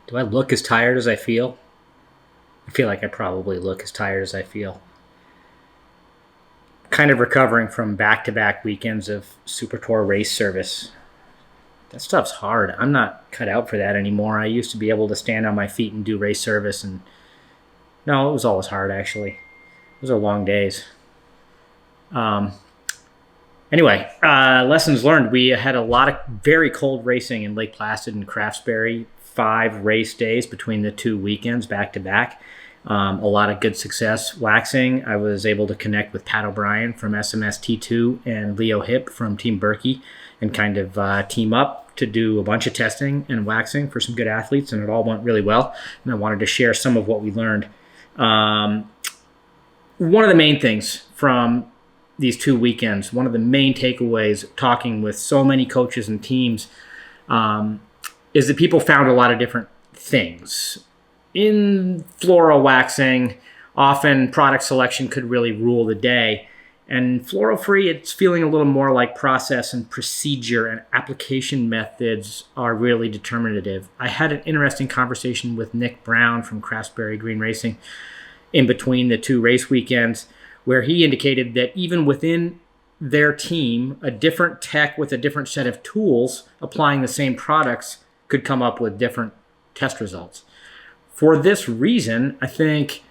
Do I look as tired as I feel? I feel like I probably look as tired as I feel. Kind of recovering from back-to-back weekends of Super Tour race service. That stuff's hard. I'm not cut out for that anymore. I used to be able to stand on my feet and do race service, and no, it was always hard, actually. Those are long days. Anyway, lessons learned. We had a lot of very cold racing in Lake Placid and Craftsbury. 5 race days between the 2 weekends back to back. A lot of good success waxing. I was able to connect with Pat O'Brien from SMS T2 and Leo Hip from Team Berkey and kind of team up to do a bunch of testing and waxing for some good athletes, and it all went really well. And I wanted to share some of what we learned. One of the main things from these 2 weekends, one of the main takeaways talking with so many coaches and teams is that people found a lot of different things. In fluoro waxing, often product selection could really rule the day. And fluoro-free, it's feeling a little more like process and procedure and application methods are really determinative. I had an interesting conversation with Nick Brown from Craftsbury Green Racing in between the 2 race weekends, where he indicated that even within their team, a different tech with a different set of tools applying the same products could come up with different test results. For this reason, I think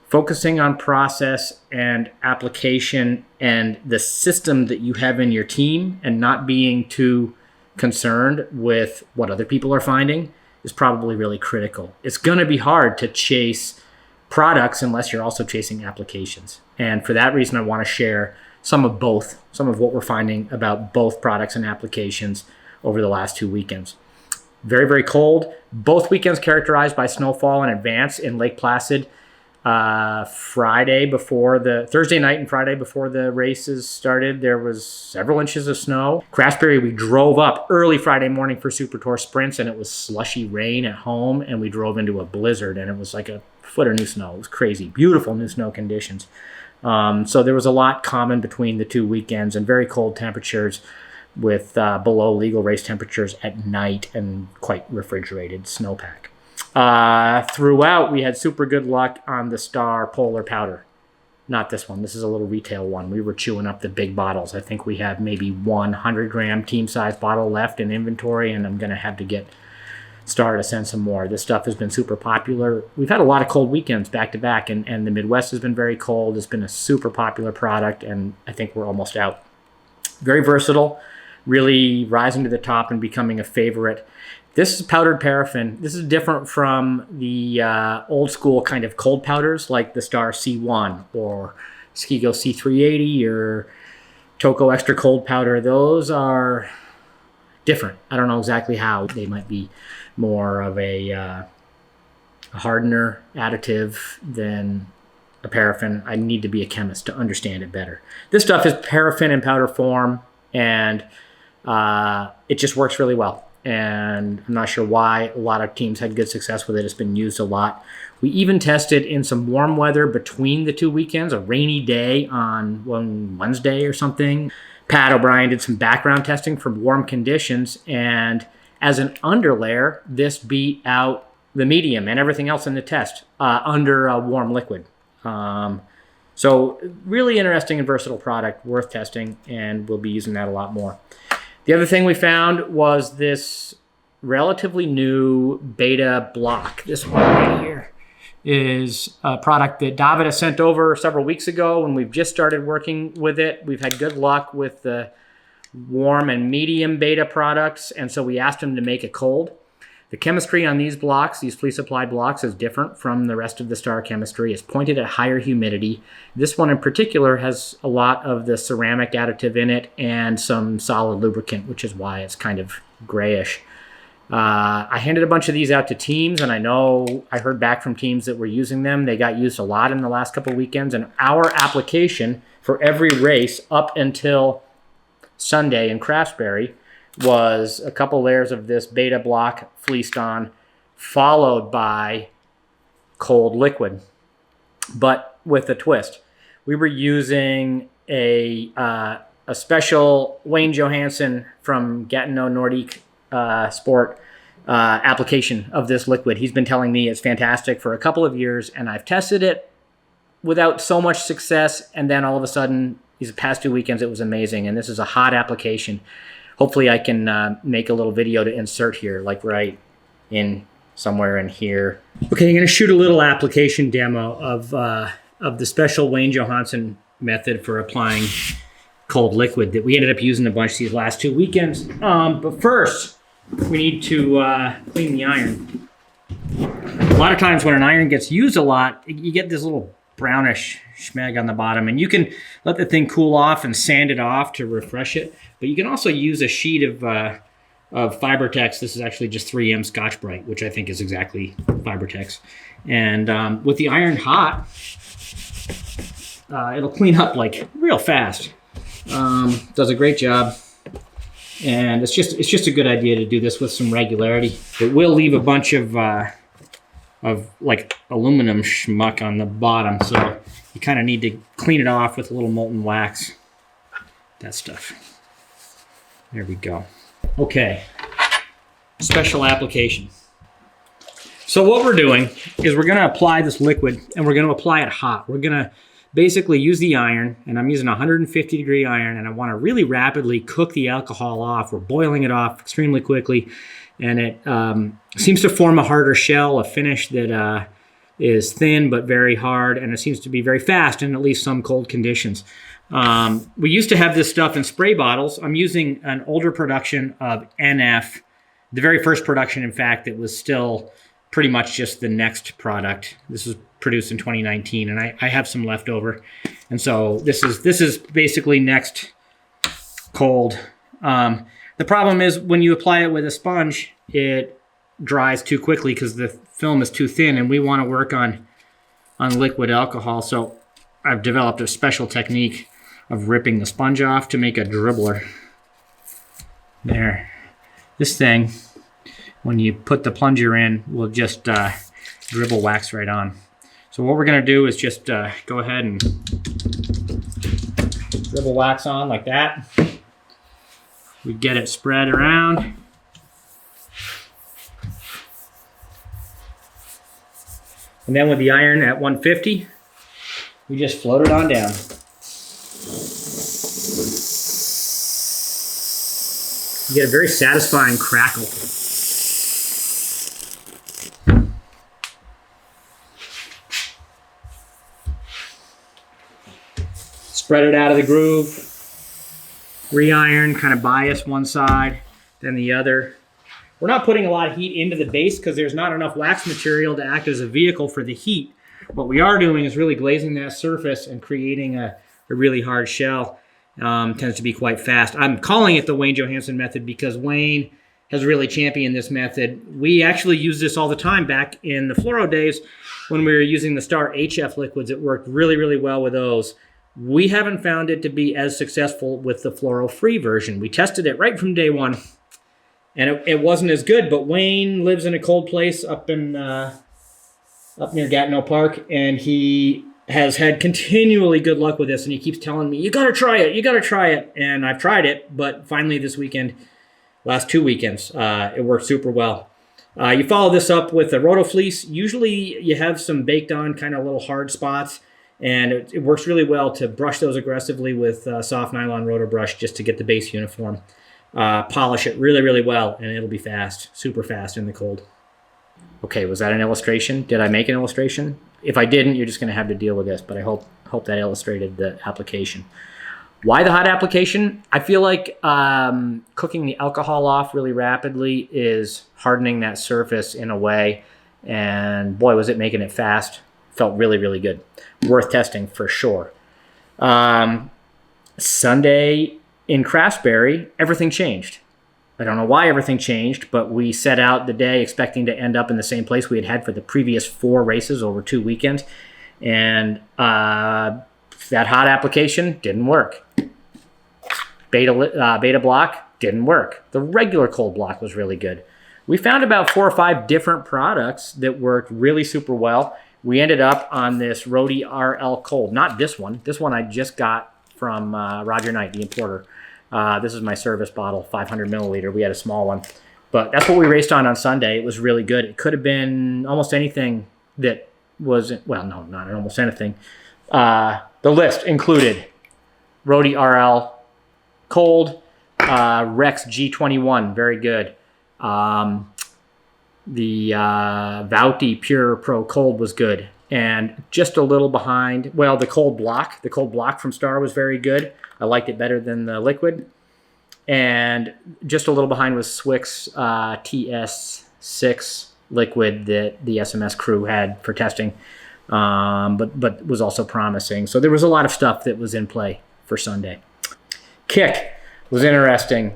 focusing on process and application and the system that you have in your team and not being too concerned with what other people are finding is probably really critical. It's going to be hard to chase products unless you're also chasing applications. And for that reason, I want to share some of both, some of what we're finding about both products and applications over the last 2 weekends. Very, very cold. Both weekends characterized by snowfall in advance in Lake Placid. Thursday night and Friday before the races started, there was several inches of snow. Craftsbury, we drove up early Friday morning for Super Tour sprints, and it was slushy rain at home, and we drove into a blizzard, and it was like a foot of new snow. It was crazy. Beautiful new snow conditions. So there was a lot common between the 2 weekends and very cold temperatures with below legal race temperatures at night and quite refrigerated snowpack. Throughout, we had super good luck on the Star Polar Powder. Not this one. This is a little retail one. We were chewing up the big bottles. I think we have maybe 100-gram team-size bottle left in inventory, and I'm going to have to get Star to send some more. This stuff has been super popular. We've had a lot of cold weekends back-to-back, and the Midwest has been very cold. It's been a super popular product, and I think we're almost out. Very versatile, really rising to the top and becoming a favorite. This is powdered paraffin. This is different from the old school kind of cold powders like the Star C1 or Skigo C380 or Toco Extra Cold Powder. Those are different. I don't know exactly how. They might be more of a hardener additive than a paraffin. I need to be a chemist to understand it better. This stuff is paraffin in powder form, and it just works really well. And I'm not sure why a lot of teams had good success with it. It's been used a lot. We even tested in some warm weather between the 2 weekends, a rainy day on Wednesday or something. Pat O'Brien did some background testing for warm conditions, and as an underlayer, this beat out the medium and everything else in the test under a warm liquid. So really interesting and versatile product, worth testing, and we'll be using that a lot more. The other thing we found was this relatively new beta block. This one right here is a product that David has sent over several weeks ago, and we've just started working with it. We've had good luck with the warm and medium beta products, and so we asked him to make it cold. The chemistry on these blocks, these fleece applied blocks, is different from the rest of the Star chemistry. It's pointed at higher humidity. This one in particular has a lot of the ceramic additive in it and some solid lubricant, which is why it's kind of grayish. I handed a bunch of these out to teams, and I know I heard back from teams that were using them. They got used a lot in the last couple of weekends, and our application for every race up until Sunday in Craftsbury was a couple layers of this beta block fleeced on, followed by cold liquid, but with a twist. We were using a special Wayne Johansson from Gatineau Nordique Sport application of this liquid. He's been telling me it's fantastic for a couple of years, and I've tested it without so much success, and then all of a sudden, these past 2 weekends, it was amazing, and this is a hot application. Hopefully I can make a little video to insert here, like right in somewhere in here. Okay, I'm going to shoot a little application demo of the special Wayne Johansen method for applying cold liquid that we ended up using a bunch these last 2 weekends. But first, we need to clean the iron. A lot of times when an iron gets used a lot, you get this little brownish schmeg on the bottom, and you can let the thing cool off and sand it off to refresh it. But you can also use a sheet of Fibertex. This is actually just 3M Scotch-Brite, which I think is exactly Fibertex. And with the iron hot, it'll clean up like real fast. Does a great job. And it's just a good idea to do this with some regularity. It will leave a bunch of like aluminum schmuck on the bottom, so you kind of need to clean it off with a little molten wax. That stuff. There we go. Okay, special application. So what we're doing is we're gonna apply this liquid, and we're gonna apply it hot. We're gonna basically use the iron, and I'm using a 150 degree iron, and I wanna really rapidly cook the alcohol off. We're boiling it off extremely quickly, and it seems to form a harder shell, a finish that is thin but very hard, and it seems to be very fast in at least some cold conditions. We used to have this stuff in spray bottles. I'm using an older production of NF, the very first production, in fact, that was still pretty much just the next product. This was produced in 2019, and I have some left over. And so this is basically next cold. The problem is when you apply it with a sponge, it dries too quickly because the film is too thin, and we want to work on liquid alcohol. So I've developed a special technique of ripping the sponge off to make a dribbler. There. This thing, when you put the plunger in, will just dribble wax right on. So what we're going to do is just go ahead and dribble wax on like that. We get it spread around. And then with the iron at 150, we just float it on down. You get a very satisfying crackle. Spread it out of the groove. Re-iron, kind of bias one side, then the other. We're not putting a lot of heat into the base because there's not enough wax material to act as a vehicle for the heat. What we are doing is really glazing that surface and creating a really hard shell. Tends to be quite fast. I'm calling it the Wayne Johansen method because Wayne has really championed this method. We actually used this all the time back in the fluoro days when we were using the Star HF liquids. It worked really, really well with those. We haven't found it to be as successful with the fluoro-free version. We tested it right from day one, and it wasn't as good, but Wayne lives in a cold place up near Gatineau Park, and he has had continually good luck with this, and he keeps telling me, you gotta try it, you gotta try it. And I've tried it, but finally this weekend, last 2 weekends, it worked super well. You follow this up with a rotofleece. Usually you have some baked on kind of little hard spots, and it works really well to brush those aggressively with soft nylon roto brush just to get the base uniform. Polish it really, really well, and it'll be fast, super fast in the cold. Okay, was that an illustration? Did I make an illustration? If I didn't, you're just going to have to deal with this, but I hope that illustrated the application. Why the hot application? I feel like cooking the alcohol off really rapidly is hardening that surface in a way, and boy, was it making it fast. Felt really, really good. Worth testing for sure. Sunday in Craftsbury, everything changed. I don't know why everything changed, but we set out the day expecting to end up in the same place we had for the previous 4 races over 2 weekends. And that hot application didn't work. Beta block didn't work. The regular cold block was really good. We found about 4 or 5 different products that worked really super well. We ended up on this Rhodey RL Cold. Not this one. This one I just got from Roger Knight, the importer. This is my service bottle, 500 milliliter. We had a small one. But that's what we raced on Sunday. It was really good. It could have been almost anything that was, well, no, not almost anything. The list included Rody RL Cold, Rex G21, very good. The Vouti Pure Pro Cold was good. And just a little behind, well, the Cold Block from Star was very good. I liked it better than the liquid. And just a little behind was Swick's TS6 liquid that the SMS crew had for testing, but was also promising. So there was a lot of stuff that was in play for Sunday. Kick was interesting.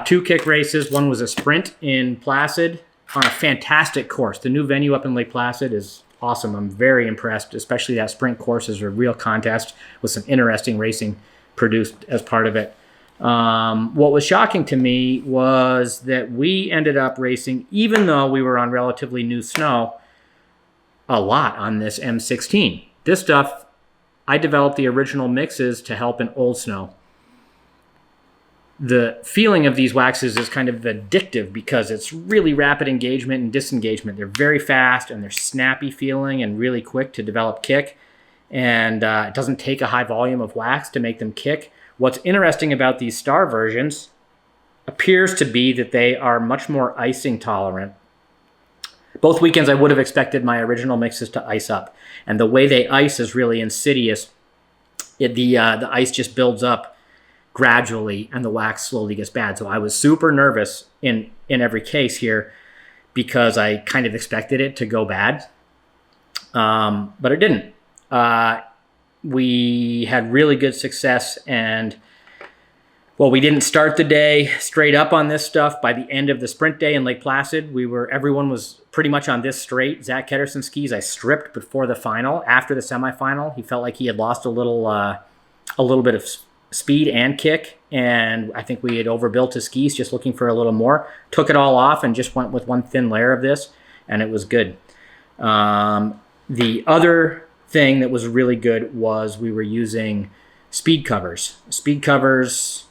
2 kick races. One was a sprint in Placid on a fantastic course. The new venue up in Lake Placid is awesome. I'm very impressed, especially that sprint course is a real contest with some interesting racing produced as part of it. What was shocking to me was that we ended up racing, even though we were on relatively new snow, a lot on this M16. This stuff, I developed the original mixes to help in old snow. The feeling of these waxes is kind of addictive because it's really rapid engagement and disengagement. They're very fast and they're snappy feeling and really quick to develop kick. And it doesn't take a high volume of wax to make them kick. What's interesting about these Star versions appears to be that they are much more icing tolerant. Both weekends I would have expected my original mixes to ice up. And the way they ice is really insidious. The ice just builds up gradually and the wax slowly gets bad. So I was super nervous in every case here because I kind of expected it to go bad. But it didn't. We had really good success, and well, we didn't start the day straight up on this stuff. By the end of the sprint day in Lake Placid, everyone was pretty much on this straight. Zach Ketterson's skis I stripped before the final. After the semifinal, he felt like he had lost a little bit of speed and kick, and I think we had overbuilt his skis, just looking for a little more. Took it all off and just went with one thin layer of this, and it was good. The other thing that was really good was we were using speed covers. Speed covers,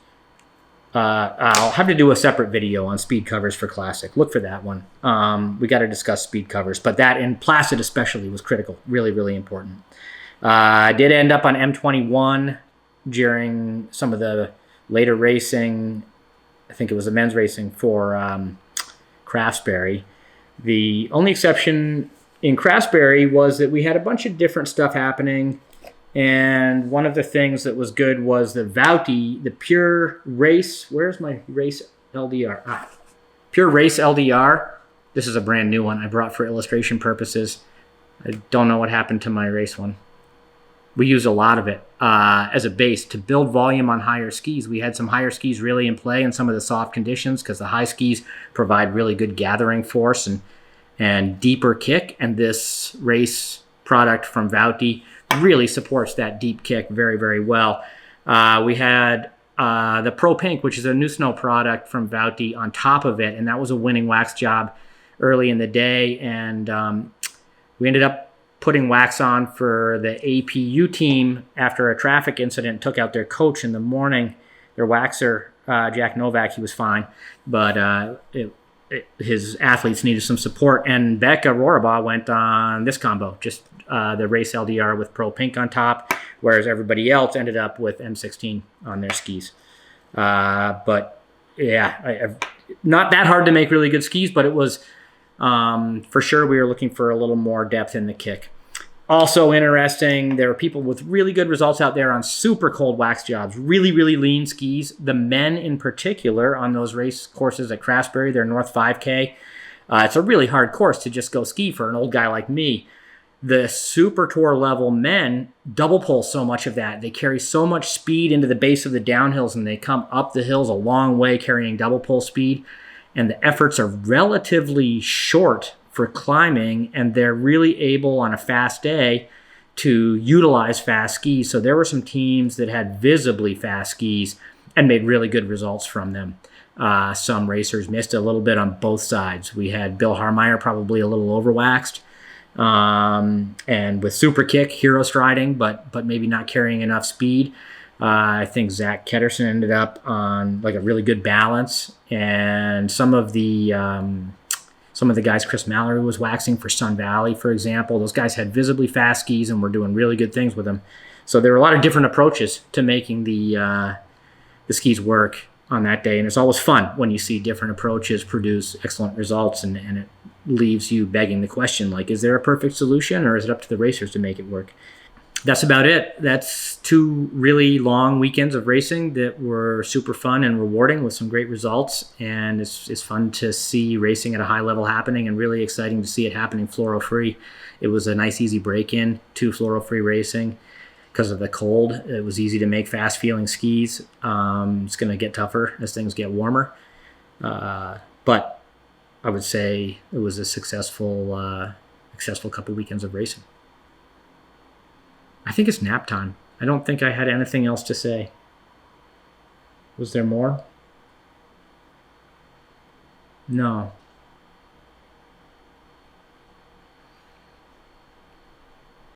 I'll have to do a separate video on speed covers for Classic. Look for that one. We got to discuss speed covers, but that in Placid especially was critical, really, really important. I did end up on M21 during some of the later racing. I think it was the men's racing for Craftsbury. The only exception in Craftsbury was that we had a bunch of different stuff happening, and one of the things that was good was the Vouti, the Pure Race. Where's my Race LDR? Pure Race LDR. This is a brand new one I brought for illustration purposes. I don't know what happened to my race one. We use a lot of it as a base to build volume on higher skis. We had some higher skis really in play in some of the soft conditions because the high skis provide really good gathering force and deeper kick, and this race product from Vouti really supports that deep kick very, very well. We had the Pro Pink, which is a new snow product from Vouti, on top of it, and that was a winning wax job early in the day, and we ended up putting wax on for the APU team after a traffic incident. Took out their coach in the morning, their waxer, Jack Novak. He was fine, but his athletes needed some support, and Becca Rorabaugh went on this combo, just the Race LDR with Pro Pink on top, whereas everybody else ended up with M16 on their skis. But yeah, not that hard to make really good skis, but it was for sure we were looking for a little more depth in the kick. Also interesting, there were people with really good results out there on super cold wax jobs, really, really lean skis. The men in particular on those race courses at Craftsbury, their North 5K. It's a really hard course to just go ski for an old guy like me. The Super Tour level men double pull so much of that. They carry so much speed into the base of the downhills, and they come up the hills a long way carrying double pull speed. And the efforts are relatively short for climbing, and they're really able on a fast day to utilize fast skis. So there were some teams that had visibly fast skis and made really good results from them. Some racers missed a little bit on both sides. We had Bill Harmeyer probably a little overwaxed, and with super kick, hero striding, but maybe not carrying enough speed. I think Zach Ketterson ended up on like a really good balance, and some of the guys Chris Mallory was waxing for Sun Valley, for example. Those guys had visibly fast skis and were doing really good things with them. So there were a lot of different approaches to making the skis work on that day, and it's always fun when you see different approaches produce excellent results, and it leaves you begging the question, like, is there a perfect solution, or is it up to the racers to make it work? That's about it. That's 2 really long weekends of racing that were super fun and rewarding with some great results. And it's fun to see racing at a high level happening, and really exciting to see it happening fluoro-free. It was a nice, easy break-in to fluoro-free racing because of the cold. It was easy to make fast-feeling skis. It's going to get tougher as things get warmer. But I would say it was a successful couple weekends of racing. I think it's nap time. I don't think I had anything else to say. Was there more? No.